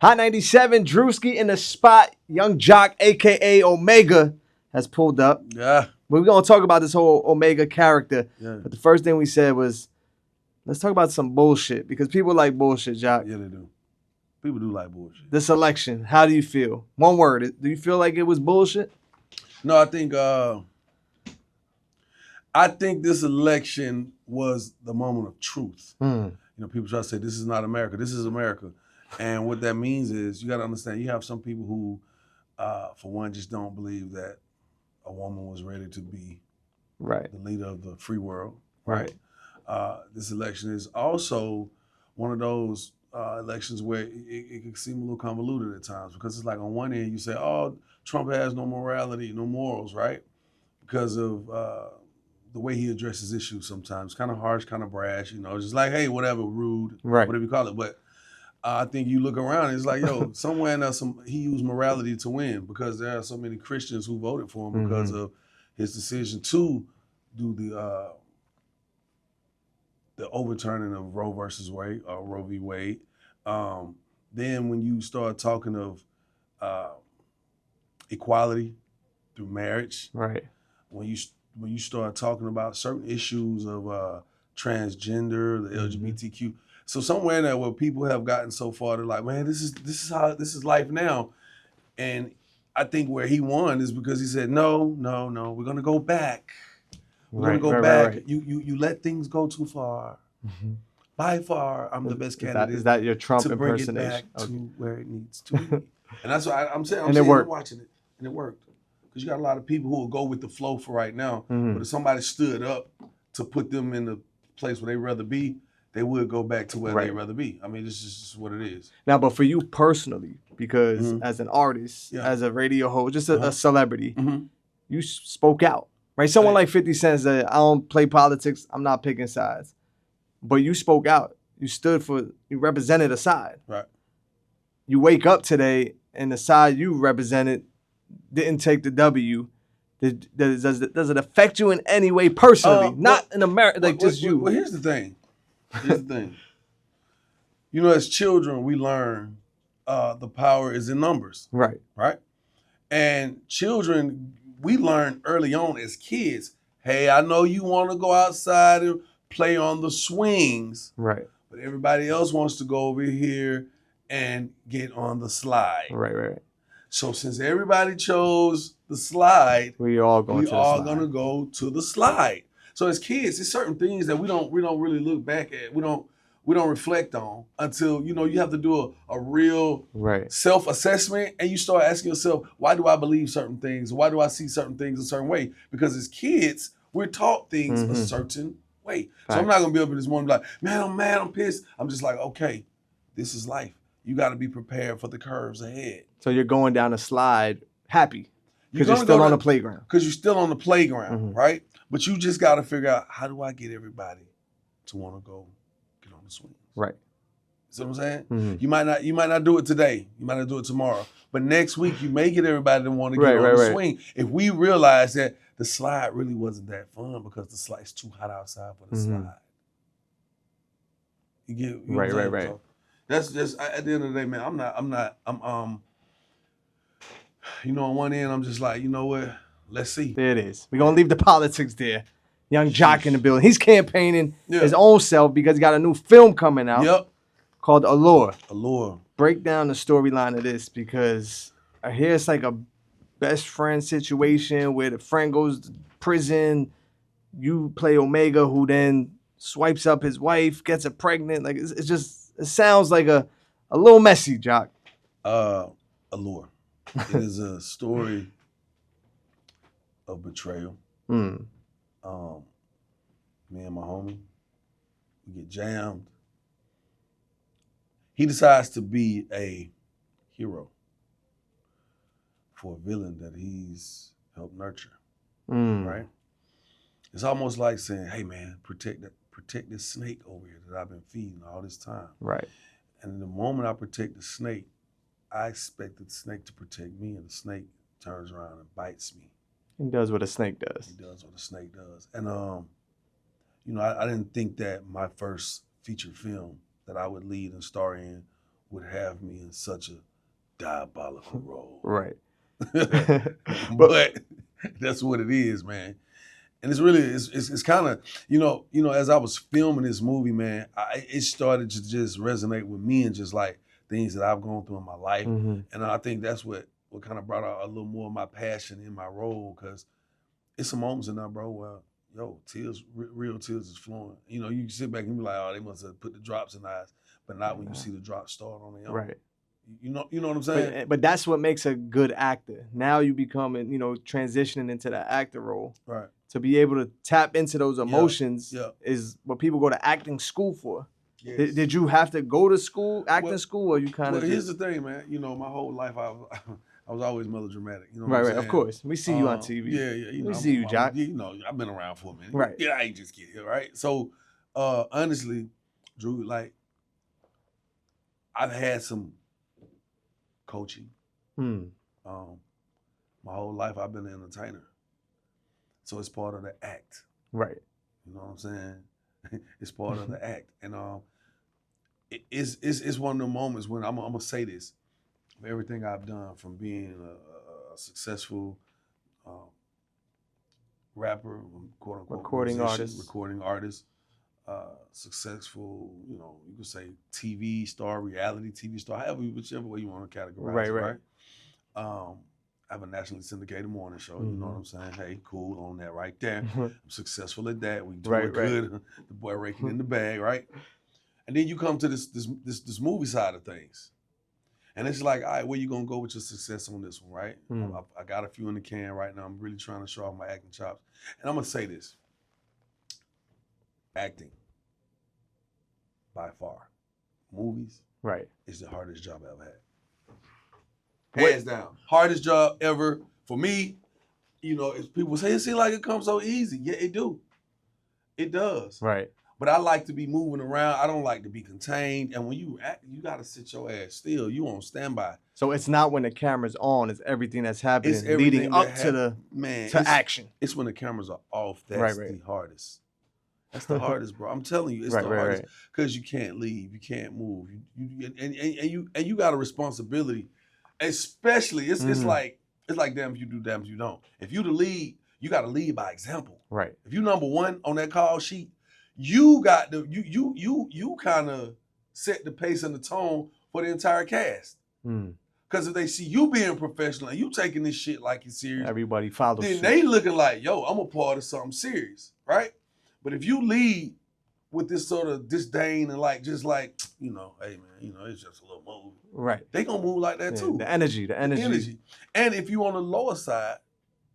Hot 97, Drewski in the spot. Young Jock, a.k.a. Omega, has pulled up. Yeah. But we're going to talk about this whole Omega character. Yeah. But the first thing we said was, let's talk about some bullshit. Because people like bullshit, Jock. Yeah, they do. People do like bullshit. This election, how do you feel? One word. Do you feel like it was bullshit? No, I think this election was the moment of truth. You know, people try to say, this is not America. This is America. And what that means is you got to understand, you have some people who, for one, just don't believe that a woman was ready to be right. the leader of the free world. Right. This election is also one of those elections where it can seem a little convoluted at times, because it's like on one end you say, oh, Trump has no morality, no morals, right? Because of the way he addresses issues sometimes. Kind of harsh, kind of brash, you know, just like, hey, whatever, rude, right. whatever you call it. But I think you look around, it's like, yo, somewhere in there, he used morality to win, because there are so many Christians who voted for him because of his decision to do the overturning of Roe versus Wade, or Roe v. Wade. Then when you start talking of equality through marriage, right? When you start talking about certain issues of transgender, the LGBTQ. So somewhere in there where people have gotten so far, they're like, man, this is life now. And I think where he won is because he said, no, we're gonna go back. We're gonna go back. Right. You let things go too far. By far, I'm the best candidate. Is that your Trump to bring impersonation? It back to where it needs to be. And that's what I'm saying. I'm watching it, and it worked. Because you got a lot of people who will go with the flow for right now. But if somebody stood up to put them in the place where they'd rather be, they would go back to where they'd rather be. I mean, this is just what it is. Now, but for you personally, because as an artist, as a radio host, just a celebrity, you spoke out, right? Someone like 50 Cent said, I don't play politics, I'm not picking sides. But you spoke out. You stood for, you represented a side. Right. You wake up today and the side you represented didn't take the W. Does it affect you in any way personally? Not in America, like just you. Well, here's the thing. You know, as children, we learn the power is in numbers. Right. Right? And children, we learn early on as kids, hey, I know you want to go outside and play on the swings. Right. But everybody else wants to go over here and get on the slide. Right. So since everybody chose the slide, we all gonna go to the slide. So as kids, there's certain things that we don't really look back at. We don't reflect on until, you know, you have to do a real self-assessment, and you start asking yourself, why do I believe certain things? Why do I see certain things a certain way? Because as kids, we're taught things a certain way. So I'm not gonna be up this morning like, man, I'm mad, I'm pissed. I'm just like, okay, this is life. You got to be prepared for the curves ahead. So you're going down a slide happy because you're still on the playground. Because you're still on the playground, right? But you just got to figure out, how do I get everybody to want to go get on the swings? Right. See what I'm saying? You might not do it today. You might not do it tomorrow. But next week you may get everybody to want to get on the swing. If we realize that the slide really wasn't that fun because the slide's too hot outside for the slide. You get right. So that's just, at the end of the day, man, I'm you know, on one end, I'm just like, you know what? Let's see. There it is. We're going to leave the politics there. Young Jock in the building. He's campaigning his own self because he got a new film coming out called Allure. Allure. Break down the storyline of this, because I hear it's like a best friend situation where the friend goes to prison. You play Omega, who then swipes up his wife, gets her pregnant. Like, it's just, it sounds like a little messy, Jock. Allure. It is a story of betrayal. Me and my homie, we get jammed. He decides to be a hero for a villain that he's helped nurture. Right? It's almost like saying, hey man, protect this snake over here that I've been feeding all this time. Right. And the moment I protect the snake, I expect the snake to protect me, and the snake turns around and bites me. He does what a snake does. He does what a snake does. And, you know, I didn't think that my first feature film that I would lead and star in would have me in such a diabolical role. Right. But that's what it is, man. And it's really, it's kind of, as I was filming this movie, man, it started to just resonate with me and just like things that I've gone through in my life. Mm-hmm. And I think that's what kind of brought out a little more of my passion in my role, because it's some moments in there, bro, where, tears, real tears is flowing. You can sit back and be like, oh, they must have put the drops in the eyes, but not when you see the drops start on their own. Right. You know what I'm saying? But that's what makes a good actor. Now you becoming, transitioning into the actor role. Right. To be able to tap into those emotions Yeah. is what people go to acting school for. Yes. Did you have to go to acting school, or you kind of? Well, here's the thing, man. My whole life I was always melodramatic. You know what right, I'm right. saying? Of course, we see you on TV. Yeah. We see you, Jock. I've been around for a minute. Right. Yeah, I ain't just get here, right? So, honestly, Drew, like, I've had some coaching. My whole life I've been an entertainer. So it's part of the act. Right. You know what I'm saying? It's part of the act. And it's one of the moments when I'm gonna say this. Everything I've done, from being a successful rapper, quote unquote, recording artist, successful, you could say TV star, reality TV star, whichever way you want to categorize it, right? I have a nationally syndicated morning show. You know what I'm saying? Hey, cool on that right there. I'm successful at that. We doing good. Right. The boy raking in the bag, right? And then you come to this movie side of things. And it's like, all right, where you gonna go with your success on this one, right? I got a few in the can right now. I'm really trying to show off my acting chops. And I'm gonna say this. Acting, by far, movies, is the hardest job I ever had. Hands down. Hardest job ever for me. If people say it seems like it comes so easy. Yeah, it do. It does. Right. But I like to be moving around. I don't like to be contained. And when you act, you gotta sit your ass still. You on standby. So it's not when the camera's on, it's everything that's happening leading up to action. It's when the cameras are off. That's the hardest. That's the hardest, bro. I'm telling you, it's the hardest. Because you can't leave, you can't move. And you got a responsibility. Especially, it's like damn if you do, damn if you don't. If you the lead, you got to lead by example. Right. If you number one on that call sheet, you got to you kind of set the pace and the tone for the entire cast. Because if they see you being professional and you taking this shit like it's serious, everybody follows. Then they looking like, yo, I'm a part of something serious, right? But if you lead with this sort of disdain and hey man, it's just a little move. Right. They gonna move like that too. The energy. And if you on the lower side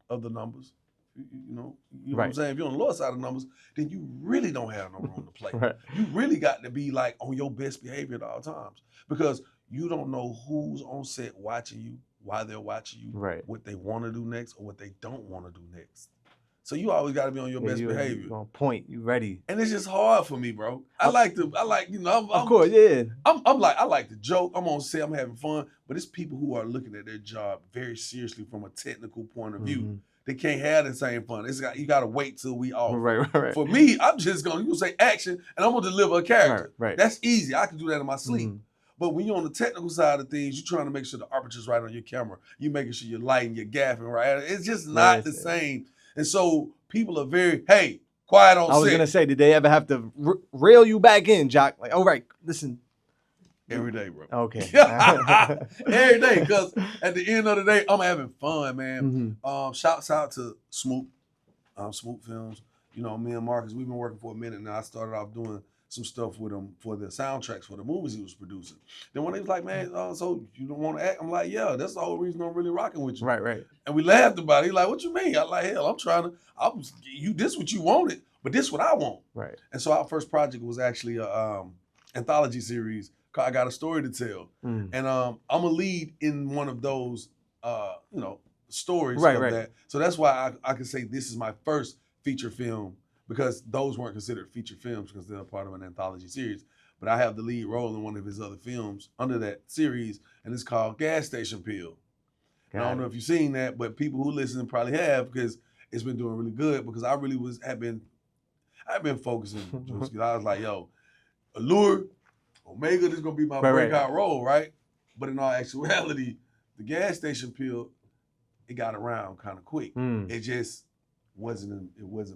of the numbers, you know what I'm saying? If you're on the lower side of the numbers, then you really don't have no room to play. You really got to be like on your best behavior at all times, because you don't know who's on set watching you, why they're watching you, what they want to do next or what they don't want to do next. So you always got to be on your best behavior. You on point. You ready. And it's just hard for me, bro. I like, of course, yeah. I like to joke. I'm on set, I'm having fun. But it's people who are looking at their job very seriously from a technical point of view. They can't have the same fun. You got to wait till we off. Right. For me, I'm just going to say action, and I'm going to deliver a character. Right. That's easy. I can do that in my sleep. But when you're on the technical side of things, you're trying to make sure the aperture's right on your camera. You're making sure you're lighting, you're gaffing right. It's just not the same. And so people are very, hey, quiet on set. I was going to say, did they ever have to reel you back in, Jock? Like, all right, listen. Every day, bro. Okay. Every day, because at the end of the day, I'm having fun, man. Shouts out to Smoop, Smoop Films. Me and Marcus, we've been working for a minute now. I started off doing some stuff with him for the soundtracks for the movies he was producing. Then when he was like, man, so you don't want to act? I'm like, yeah, that's the whole reason I'm really rocking with you. Right. And we laughed about it. He's like, what you mean? I'm like, hell, this what you wanted, but this what I want. Right. And so our first project was actually a anthology series called I Got a Story to Tell. And I'm a lead in one of those, stories of that. So that's why I can say this is my first feature film, because those weren't considered feature films because they're part of an anthology series. But I have the lead role in one of his other films under that series, and it's called Gas Station Pill. I don't know if you've seen that, but people who listen probably have, because it's been doing really good, because I really I've been focusing. I was like, yo, Allure, Omega, this is gonna be my breakout role, right? But in all actuality, the gas station pill, it got around kind of quick. It just wasn't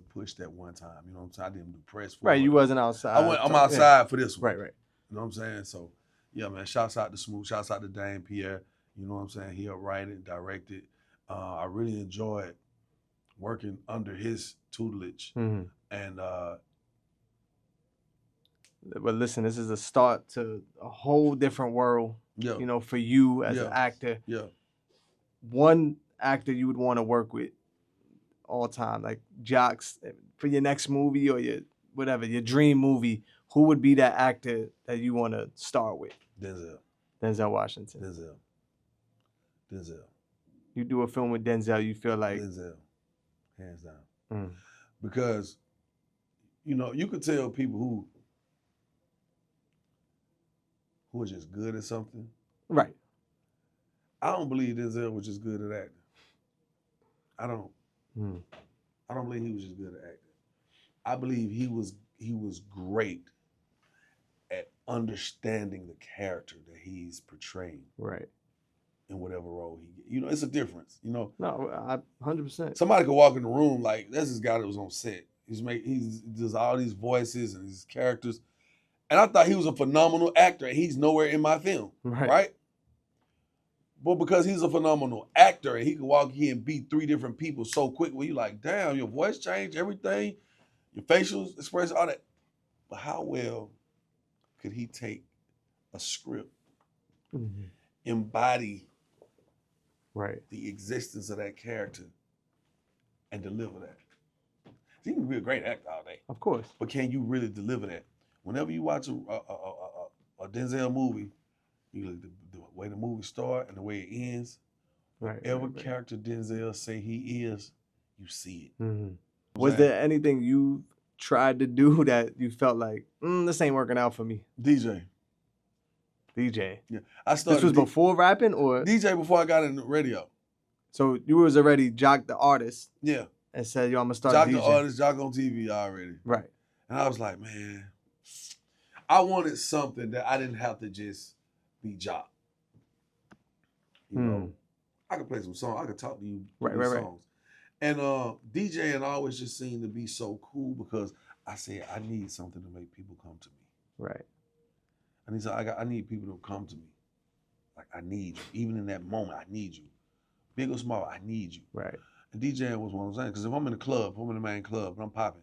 pushed at one time. You know what I'm saying? I didn't do press for it. You wasn't outside. I'm outside for this one. Right. You know what I'm saying? So, yeah, man, shouts out to Smooth, shouts out to Dame Pierre. You know what I'm saying? He helped write it, direct it. I really enjoyed working under his tutelage. And but listen, this is a start to a whole different world. You know, for you as an actor. One actor you would want to work with all time, like Jocks, for your next movie or your whatever, your dream movie, who would be that actor that you want to star with? Denzel Washington. Denzel. You do a film with Denzel, you feel like Denzel, hands down. Because, you know, you could tell people who are just good at something. Right. I don't believe Denzel was just good at acting. I don't. I don't believe he was just good at acting. I believe he was great at understanding the character that he's portraying. Right. In whatever role he gets. You know, it's a difference, you know? No, 100%. Somebody could walk in the room like, that's this guy that was on set. He does all these voices and these characters. And I thought he was a phenomenal actor, and he's nowhere in my film, right? But because he's a phenomenal actor and he can walk here and beat 3 different people so quickly, you're like, damn, your voice changed, everything, your facial expression, all that. But how well could he take a script, embody the existence of that character, and deliver that? He can be a great actor all day. Of course. But can you really deliver that? Whenever you watch a Denzel movie, you look the way the movie starts and the way it ends. Every character Denzel say he is, you see it. Was there anything you tried to do that you felt like, this ain't working out for me? DJ. Yeah, I started. This was before rapping, or DJ before I got in the radio. So you was already Jock the artist. Yeah. And said, yo, I'm gonna start Jock DJ. the artist, Jock on TV already. Right. And I was like, man, I wanted something that I didn't have to just be Jock. You know, I could play some songs. I could talk to you songs. And DJing always just seemed to be so cool because I said, I need something to make people come to me. Right. I need people to come to me. Like, I need you. Even in that moment, I need you. Big or small, I need you. Right. And DJing was one of those things. Because if I'm in the club, if I'm in the main club, and I'm popping,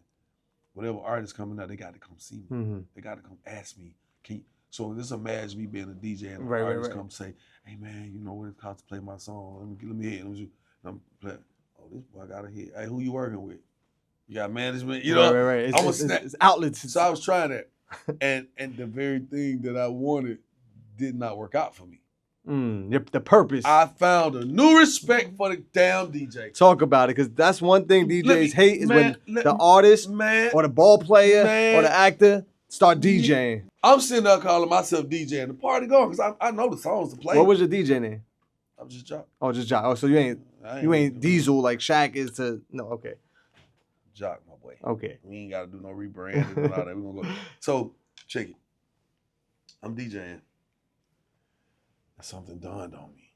whatever artist coming out, they got to come see me. They got to come ask me, can you? So just imagine me being a DJ and an artist come say, hey, man, you know what it costs to play my song? Let me hear it. And I'm playing. Oh, this boy got to hear. Hey, who you working with? You got management? You know? Right. It's outlets. So I was trying that. and the very thing that I wanted did not work out for me. The purpose. I found a new respect for the damn DJ. Talk about it, because that's one thing DJs hate is when the artist or the ball player or the actor start DJing. I'm sitting there calling myself DJ and the party going because I know the songs to play. What was your DJ name? I'm just Jock. Oh, just Jock. Oh, so you ain't Diesel like Shaq is to okay. Jock, my boy. Okay. We ain't got to do no rebranding and all that. We're going to go. So, check it. I'm DJing. And something dawned on me.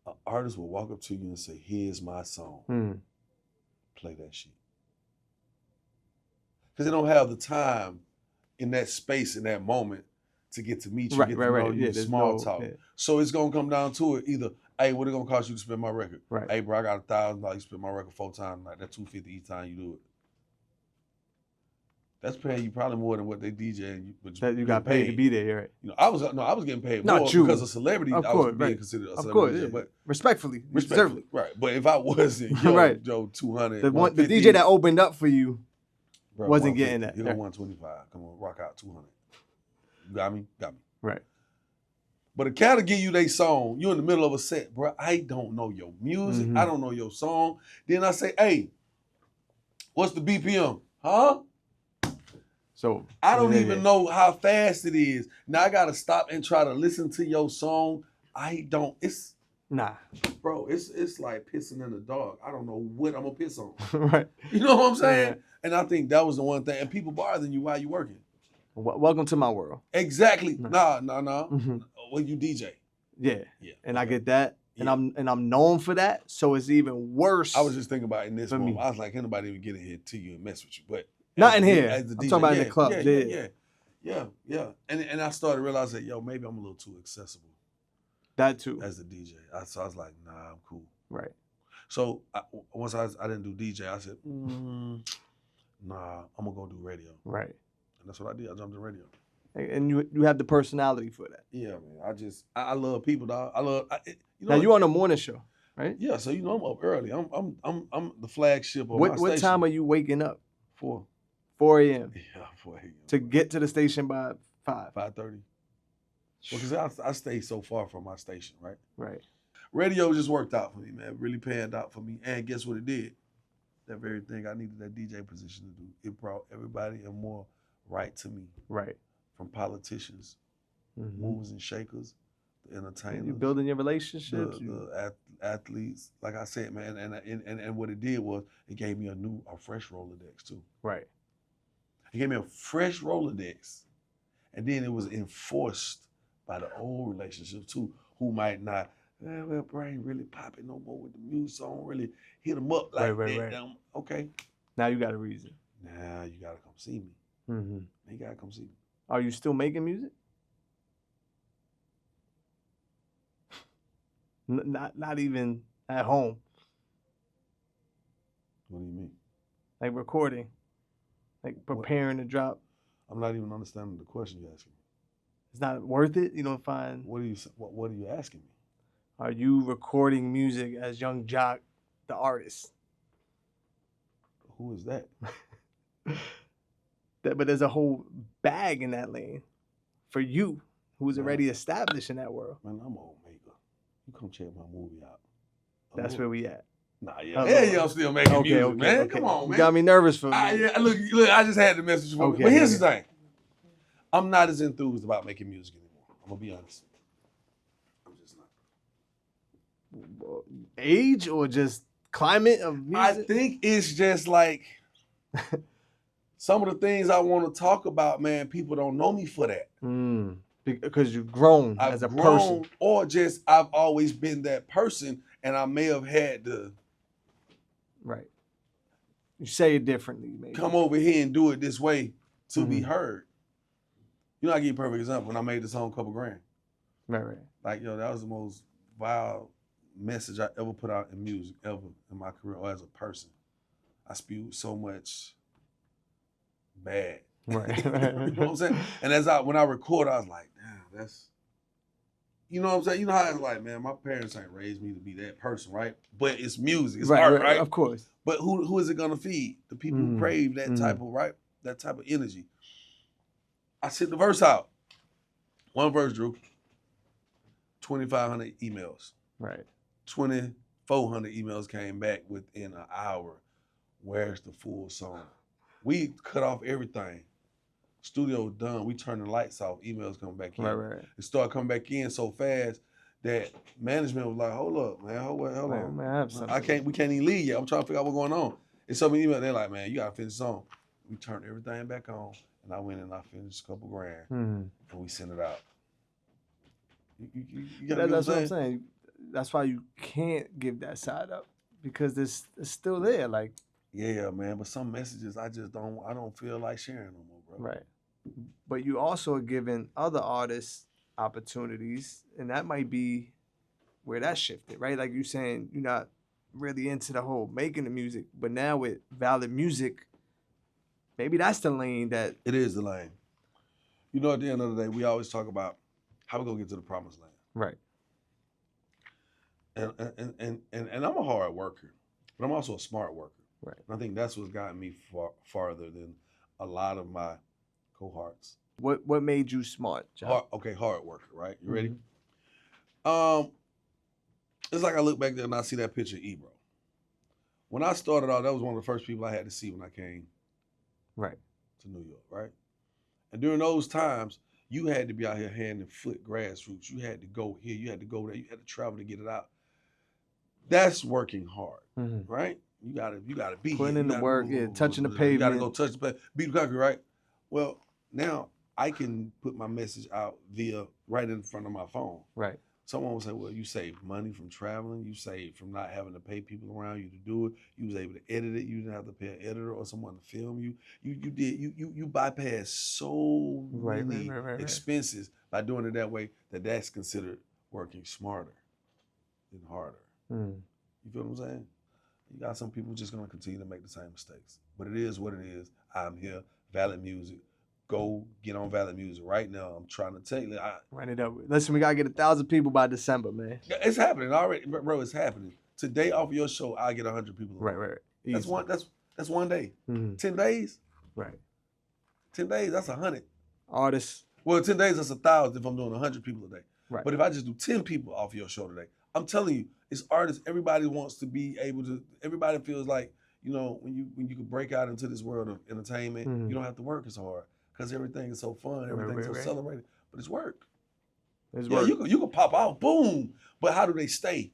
An artist will walk up to you and say, here's my song. Play that shit. Because they don't have the time in that space, in that moment, to get to meet you, get to know you, small talk. Yeah. So it's going to come down to it. Either, hey, what it going to cost you to spin my record? Right. Hey, bro, I got $1,000. You spin my record 4 times. Like, that's $250 each time you do it. That's paying you probably more than what they DJ. That you got paid to be there, right? You know, I was getting paid more because of celebrity. I was being considered a celebrity. Yeah. But respectfully, right? But if I wasn't, Joe, 200, the DJ that opened up for you wasn't getting that. You got 125. Come on, rock out 200. You got me? Got me. Right. But a cat will give you their song. You in the middle of a set, bro. I don't know your music. I don't know your song. Then I say, hey, what's the BPM? Huh? So I don't even know how fast it is. Now I gotta stop and try to listen to your song. It's bro, it's like pissing in the dark. I don't know what I'm gonna piss on. Right. You know what I'm saying? Yeah. And I think that was the one thing. And people bothering you while you working. Welcome to my world. Exactly. Nah. Well, you DJ. Yeah. And I get that. Yeah. And I'm known for that. So it's even worse. I was just thinking about in this moment. I was like, anybody even get in here to you and mess with you. But not in here. I'm talking about in the club. Yeah. And I started realizing, yo, maybe I'm a little too accessible. That too. As the DJ. So I was like, nah, I'm cool. Right. So once I didn't do DJ, I said, nah, I'm going to go do radio. Right. And that's what I did. I jumped in radio. And you have the personality for that. Yeah, man. I love people, dog. Now you on a morning show, right? Yeah, so I'm up early. I'm the flagship of my station. What time are you waking up? 4 a.m. Yeah, 4 a.m. To get to the station by 5. 5:30. Because I stay so far from my station, right? Right. Radio just worked out for me, man. It really panned out for me. And guess what it did? That very thing I needed that DJ position to do. It brought everybody and more right to me. Right. From politicians, movers and shakers, the entertainers. You're building your relationships. The athletes. Like I said, man, and what it did was it gave me a fresh Rolodex too. Right. It gave me a fresh Rolodex. And then it was enforced by the old relationships too, who might not, well, bro, ain't really popping no more with the music, so I don't really hit them up like that. Right. Okay. Now you got a reason. Now you got to come see me. Mm-hmm. You got to come see me. Are you still making music? Not even at home. What do you mean? Like recording, like preparing to drop. I'm not even understanding the question you're asking me. It's not worth it. You don't find. What are you asking me? Are you recording music as Young Jock, the artist? Who is that? But there's a whole bag in that lane for you, who's already established in that world. Man, I'm Omega. You come check my movie out. That's where we at. Nah, I'm still making music, man. Okay. Come on, man. You got me nervous for me. Look, I just had the message for me. But here's the thing. I'm not as enthused about making music anymore. I'm going to be honest. I'm just not. Age or just climate of music? I think it's just like some of the things I want to talk about, man, people don't know me for that. Because you've grown as a person. Or just I've always been that person and I may have had to. Right. You say it differently, maybe. Come over here and do it this way to be heard. You know, I give you a perfect example. When I made the song Couple Grand. Right. Like, yo, that was the most vile message I ever put out in music, ever in my career or as a person. I spewed so much bad. Right. You know what I'm saying? And when I record, I was like, damn, that's, you know what I'm saying? You know how it's like, man, my parents ain't raised me to be that person, right? But it's music, it's art, right? Of course. But who is it gonna feed? The people who crave that type of, right? That type of energy. I sent the verse out. One verse, Drew. 2,500 emails. Right. 2,400 emails came back within an hour. Where's the full song? We cut off everything. Studio done. We turned the lights off. Emails coming back in. Right. It started coming back in so fast that management was like, "Hold up, man. Hold on. Man, we can't even leave yet. I'm trying to figure out what's going on." And so many emails. They're like, "Man, you gotta finish the song." We turned everything back on, and I went and I finished Couple Grand, and we sent it out. That's what I'm saying. That's why you can't give that side up because it's still there. Like. Yeah, man. But some messages I don't feel like sharing no more, bro. Right. But you also are giving other artists opportunities, and that might be where that shifted, right? Like you saying you're not really into the whole making the music, but now with Valid Music, maybe that's the lane that... It is the lane. You know, at the end of the day, we always talk about how we gonna get to the promised land. Right. And I'm a hard worker, but I'm also a smart worker. Right. And I think that's what's gotten me farther than a lot of my cohorts. What made you smart, John? Hard worker, right? You ready? It's like I look back there and I see that picture of Ebro. When I started out, that was one of the first people I had to see when I came to New York, right? And during those times, you had to be out here hand and foot grassroots. You had to go here, you had to go there, you had to travel to get it out. That's working hard, right? You gotta be putting in the work, touching the pavement. You gotta go touch the pavement, beat the concrete, right? Well, now I can put my message out via right in front of my phone. Right. Someone will say, well, you saved money from traveling. You saved from not having to pay people around you to do it. You was able to edit it. You didn't have to pay an editor or someone to film you. You bypass so many expenses by doing it that way that's considered working smarter than harder. You feel what I'm saying? You got some people just gonna continue to make the same mistakes. But it is what it is. I'm here, Valid Music. Go get on Valid Music right now. I'm trying to tell you. Run it up. Listen, we gotta get 1,000 people by December, man. It's happening already, bro. It's happening. Today off your show, I get 100 people. Right. That's one day. 10 days. Right. 10 days. That's 100 artists. Well, 10 days. That's 1,000 if I'm doing 100 people a day. Right. But if I just do 10 people off your show today, I'm telling you, it's artists. Everybody wants to be able to. Everybody feels like when you can break out into this world of entertainment, you don't have to work as hard. Because everything is so fun, everything's so celebrated, but it's work. You can pop out, boom, but how do they stay?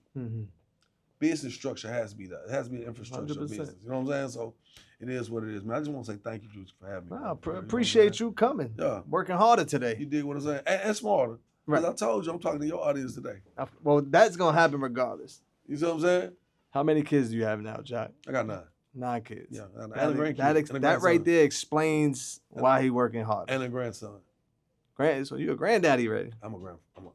Business structure has to be that. It has to be an infrastructure of business. You know what I'm saying? So it is what it is, man. I just want to say thank you, Drewski, for having me. I appreciate you coming. Yeah. Working harder today. You did what I'm saying. And smarter. Because I told you I'm talking to your audience today. Well, that's going to happen regardless. You see what I'm saying? How many kids do you have now, Jack? I got 9. 9 kids. Yeah, that right there explains why he working hard. And a grandson. So you a granddaddy already? I'm a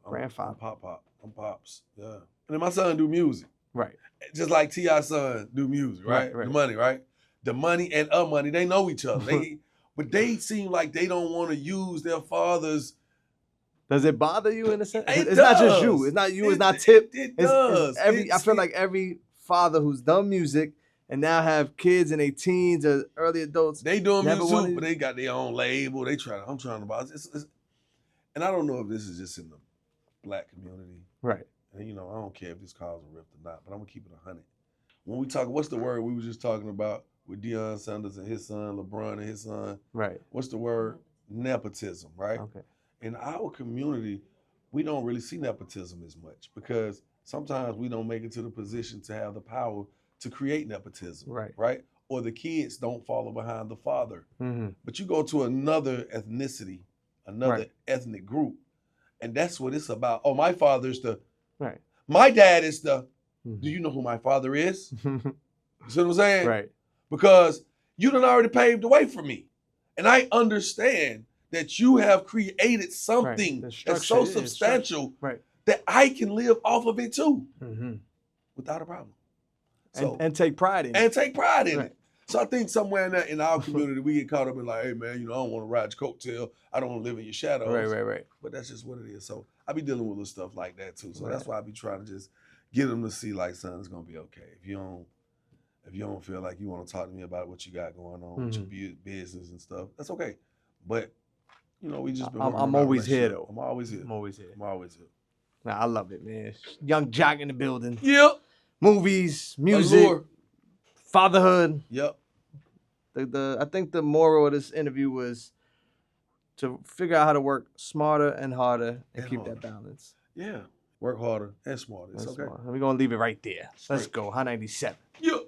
grandfather. I'm pops. Yeah. And then my son do music. Right. Just like T.I.'s son do music, right? The money, right? The money and money, they know each other. But they seem like they don't want to use their father's. Does it bother you in a sense? It's not just you. It's not you. It's not Tip. It does. I feel like every father who's done music and now have kids in their teens or early adults. They doing music too, but they got their own label. I'm trying to buy it. And I don't know if this is just in the black community. Right. And I don't care if this calls a rift or not, but I'm gonna keep it 100. When we talk, what's the word we were just talking about with Deion Sanders and his son, LeBron and his son? Right. What's the word? Nepotism, right? Okay. In our community, we don't really see nepotism as much because sometimes we don't make it to the position to have the power to create nepotism, right? Or the kids don't follow behind the father. But you go to another ethnicity, another ethnic group, and that's what it's about. Oh, my father's my dad is do you know who my father is? You see what I'm saying? Right. Because you done already paved the way for me. And I understand that you have created something that's so substantial that I can live off of it too, without a problem. So, and take pride in it. And take pride in it. So I think somewhere in our community, we get caught up in like, hey, man, I don't want to ride your coattail. I don't want to live in your shadows. Right. But that's just what it is. So I be dealing with little stuff like that too. So that's why I be trying to just get them to see like, son, it's going to be okay. If you don't feel like you want to talk to me about what you got going on with your business and stuff, that's okay. But, we just been I'm always here, though. I'm always here. I'm always here. Nah, I love it, man. Young Jack in the building. Yep. Movies, music, Allure. Fatherhood. Yep. I think the moral of this interview was to figure out how to work smarter and harder and keep that balance. Yeah. Work harder and smarter. It's okay. We're going to leave it right there. Let's go. High 97. Yep.